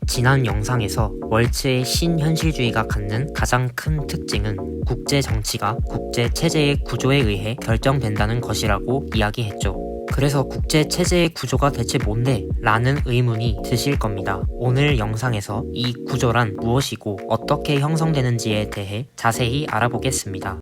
지난 영상에서 월츠의 신현실주의가 갖는 가장 큰 특징은 국제 정치가 국제 체제의 구조에 의해 결정된다는 것이라고 이야기했죠. 그래서 국제 체제의 구조가 대체 뭔데? 라는 의문이 드실 겁니다. 오늘 영상에서 이 구조란 무엇이고 어떻게 형성되는지에 대해 자세히 알아보겠습니다.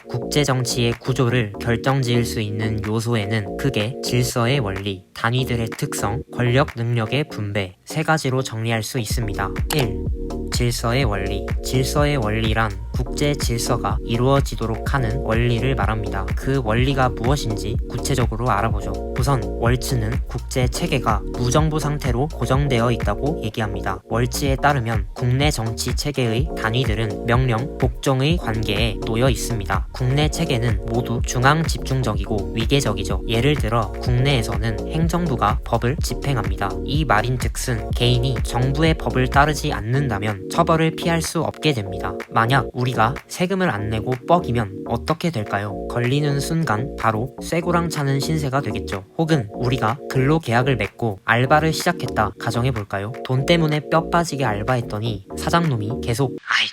국제정치의 구조를 결정지을 수 있는 요소에는 크게 질서의 원리, 단위들의 특성, 권력 능력의 분배 세 가지로 정리할 수 있습니다. 1. 질서의 원리. 질서의 원리란 국제 질서가 이루어지도록 하는 원리를 말합니다. 그 원리가 무엇인지 구체적으로 알아보죠. 우선 월츠는 국제 체계가 무정부 상태로 고정되어 있다고 얘기합니다. 월츠에 따르면 국내 정치 체계의 단위들은 명령, 복종의 관계에 놓여 있습니다. 국내 체계는 모두 중앙 집중적이고 위계적이죠. 예를 들어 국내에서는 행정부가 법을 집행합니다. 이 말인즉슨 개인이 정부의 법을 따르지 않는다면 처벌을 피할 수 없게 됩니다. 만약 우리가 세금을 안 내고 뻑이면 어떻게 될까요? 걸리는 순간 바로 쇠고랑 차는 신세가 되겠죠. 혹은 우리가 근로계약을 맺고 알바를 시작했다 가정해볼까요? 돈 때문에 뼈 빠지게 알바했더니 사장놈이 계속 아이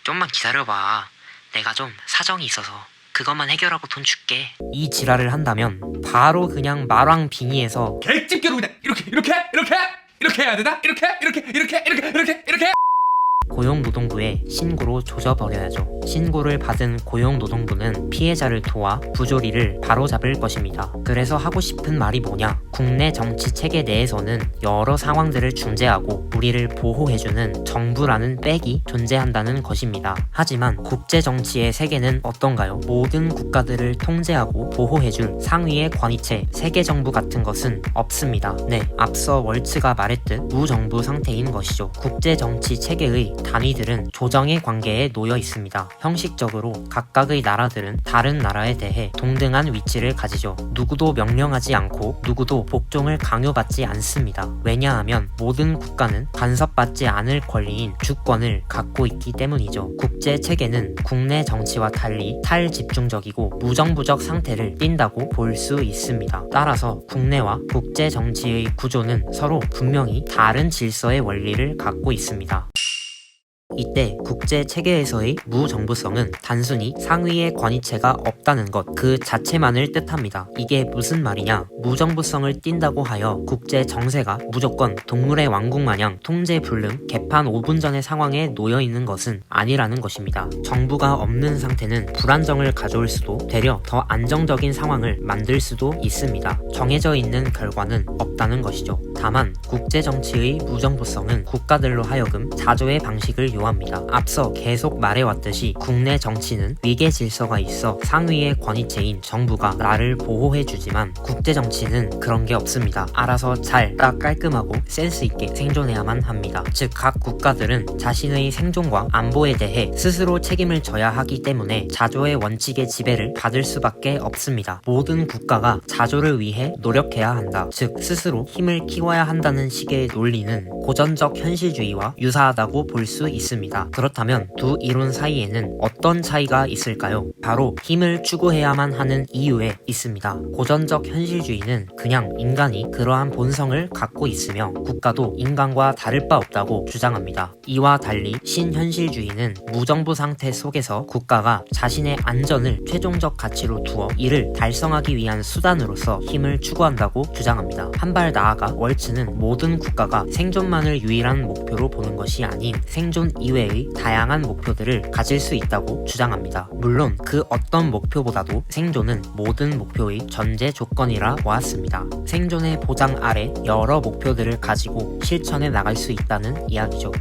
좀만 기다려봐, 내가 좀 사정이 있어서 그것만 해결하고 돈 줄게, 이 지랄을 한다면 바로 그냥 마랑 빙의해서 개집게로 그냥 이렇게 해야 되나? 이렇게 고용노동부에 신고로 조져버려야죠. 신고를 받은 고용노동부는 피해자를 도와 부조리를 바로잡을 것입니다. 그래서 하고 싶은 말이 뭐냐? 국내 정치 체계 내에서는 여러 상황들을 중재하고 우리를 보호해주는 정부라는 백이 존재한다는 것입니다. 하지만 국제 정치의 세계는 어떤가요? 모든 국가들을 통제하고 보호해줄 상위의 권위체, 세계정부 같은 것은 없습니다. 네, 앞서 월츠가 말했듯 무정부 상태인 것이죠. 국제 정치 체계의 단위들은 조정의 관계에 놓여 있습니다. 형식적으로 각각의 나라들은 다른 나라에 대해 동등한 위치를 가지죠. 누구도 명령하지 않고 누구도 복종을 강요받지 않습니다. 왜냐하면 모든 국가는 간섭받지 않을 권리인 주권을 갖고 있기 때문이죠. 국제 체계는 국내 정치와 달리 탈집중적이고 무정부적 상태를 띈다고 볼 수 있습니다. 따라서 국내와 국제 정치의 구조는 서로 분명히 다른 질서의 원리를 갖고 있습니다. 이때 국제 체계에서의 무정부성은 단순히 상위의 권위체가 없다는 것 그 자체만을 뜻합니다. 이게 무슨 말이냐? 무정부성을 띈다고 하여 국제 정세가 무조건 동물의 왕국 마냥 통제불능 개판 5분 전의 상황에 놓여 있는 것은 아니라는 것입니다. 정부가 없는 상태는 불안정을 가져올 수도 되려 더 안정적인 상황을 만들 수도 있습니다. 정해져 있는 결과는 없다는 것이죠. 다만 국제 정치의 무정부성은 국가들로 하여금 자조의 방식을 요합니다. 앞서 계속 말해왔듯이 국내 정치는 위계 질서가 있어 상위의 권위체인 정부가 나를 보호해주지만 국제 정치는 그런 게 없습니다. 알아서 잘 딱 깔끔하고 센스 있게 생존해야만 합니다. 즉 각 국가들은 자신의 생존과 안보에 대해 스스로 책임을 져야 하기 때문에 자조의 원칙의 지배를 받을 수밖에 없습니다. 모든 국가가 자조를 위해 노력해야 한다. 즉 스스로 힘을 키워야 한다는 식의 논리는 고전적 현실주의와 유사하다고 볼 수 있습니다. 그렇다면 두 이론 사이에는 어떤 차이가 있을까요? 바로 힘을 추구해야만 하는 이유에 있습니다. 고전적 현실주의는 그냥 인간이 그러한 본성을 갖고 있으며 국가도 인간과 다를 바 없다고 주장합니다. 이와 달리 신현실주의는 무정부 상태 속에서 국가가 자신의 안전을 최종적 가치로 두어 이를 달성하기 위한 수단으로서 힘을 추구한다고 주장합니다. 한 발 나아가 월츠는 모든 국가가 생존만을 유일한 목표로 보는 것이 아닌 생존 이외의 다양한 목표들을 가질 수 있다고 주장합니다. 물론 그 어떤 목표보다도 생존은 모든 목표의 전제 조건이라 보았습니다. 생존의 보장 아래 여러 목표들을 가지고 실천해 나갈 수 있다는 이야기죠.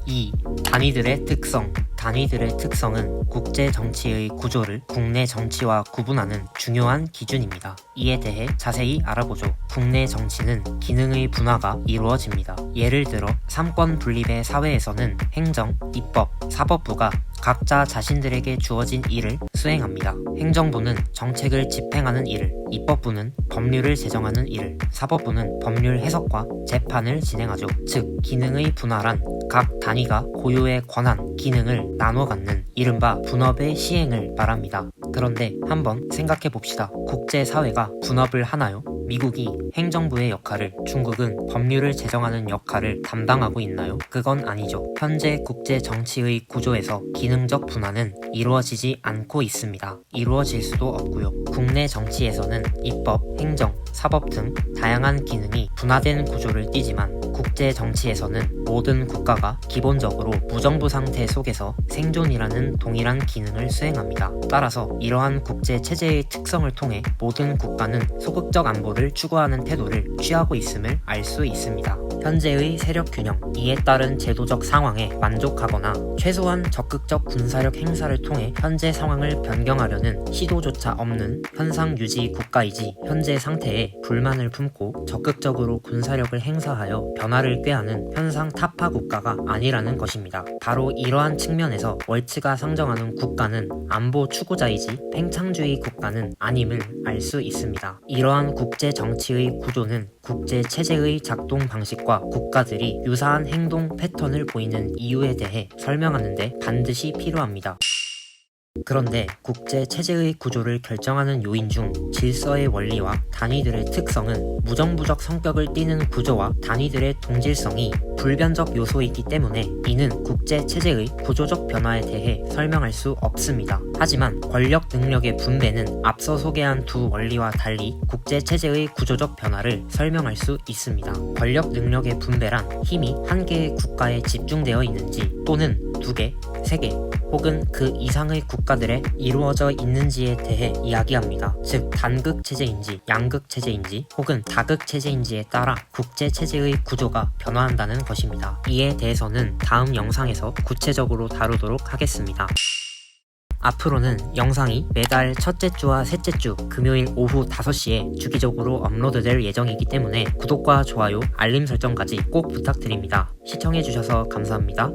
2. 단위들의 특성. 단위들의 특성은 국제 정치의 구조를 국내 정치와 구분하는 중요한 기준입니다. 이에 대해 자세히 알아보죠. 국내 정치는 기능의 분화가 이루어집니다. 예를 들어 삼권 분립의 사회에서는 행정, 입법, 사법부가 각자 자신들에게 주어진 일을 수행합니다. 행정부는 정책을 집행하는 일을, 입법부는 법률을 제정하는 일을, 사법부는 법률 해석과 재판을 진행하죠. 즉 기능의 분화란 각 단위가 고유의 권한, 기능을 나눠 갖는 이른바 분업의 시행을 말합니다. 그런데 한번 생각해 봅시다. 국제사회가 분업을 하나요? 미국이 행정부의 역할을, 중국은 법률을 제정하는 역할을 담당하고 있나요? 그건 아니죠. 현재 국제 정치의 구조에서 기능적 분화는 이루어지지 않고 있습니다. 이루어질 수도 없고요. 국내 정치에서는 입법, 행정, 사법 등 다양한 기능이 분화된 구조를 띠지만 국제 정치에서는 모든 국가가 기본적으로 무정부 상태 속에서 생존이라는 동일한 기능을 수행합니다. 따라서 이러한 국제 체제의 특성을 통해 모든 국가는 소극적 안보를 추구하는 태도를 취하고 있음을 알 수 있습니다. 현재의 세력 균형, 이에 따른 제도적 상황에 만족하거나 최소한 적극적 군사력 행사를 통해 현재 상황을 변경하려는 시도조차 없는 현상 유지 국가이지 현재 상태에 불만을 품고 적극적으로 군사력을 행사하여 변화를 꾀하는 현상 타파 국가가 아니라는 것입니다. 바로 이러한 측면에서 월츠가 상정하는 국가는 안보 추구자이지 팽창주의 국가는 아님을 알 수 있습니다. 이러한 국제 정치의 구조는 국제 체제의 작동 방식과 국가들이 유사한 행동 패턴을 보이는 이유에 대해 설명하는데 반드시 필요합니다. 그런데 국제 체제의 구조를 결정하는 요인 중 질서의 원리와 단위들의 특성은 무정부적 성격을 띠는 구조와 단위들의 동질성이 불변적 요소이기 때문에 이는 국제 체제의 구조적 변화에 대해 설명할 수 없습니다. 하지만 권력 능력의 분배는 앞서 소개한 두 원리와 달리 국제 체제의 구조적 변화를 설명할 수 있습니다. 권력 능력의 분배란 힘이 한 개의 국가에 집중되어 있는지 또는 두 개, 세 개, 혹은 그 이상의 국가들에 이루어져 있는지에 대해 이야기합니다. 즉 단극 체제인지 양극 체제인지 혹은 다극 체제인지에 따라 국제 체제의 구조가 변화한다는 것입니다. 이에 대해서는 다음 영상에서 구체적으로 다루도록 하겠습니다. 앞으로는 영상이 매달 첫째 주와 셋째 주 금요일 오후 5시에 주기적으로 업로드될 예정이기 때문에 구독과 좋아요, 알림 설정까지 꼭 부탁드립니다. 시청해주셔서 감사합니다.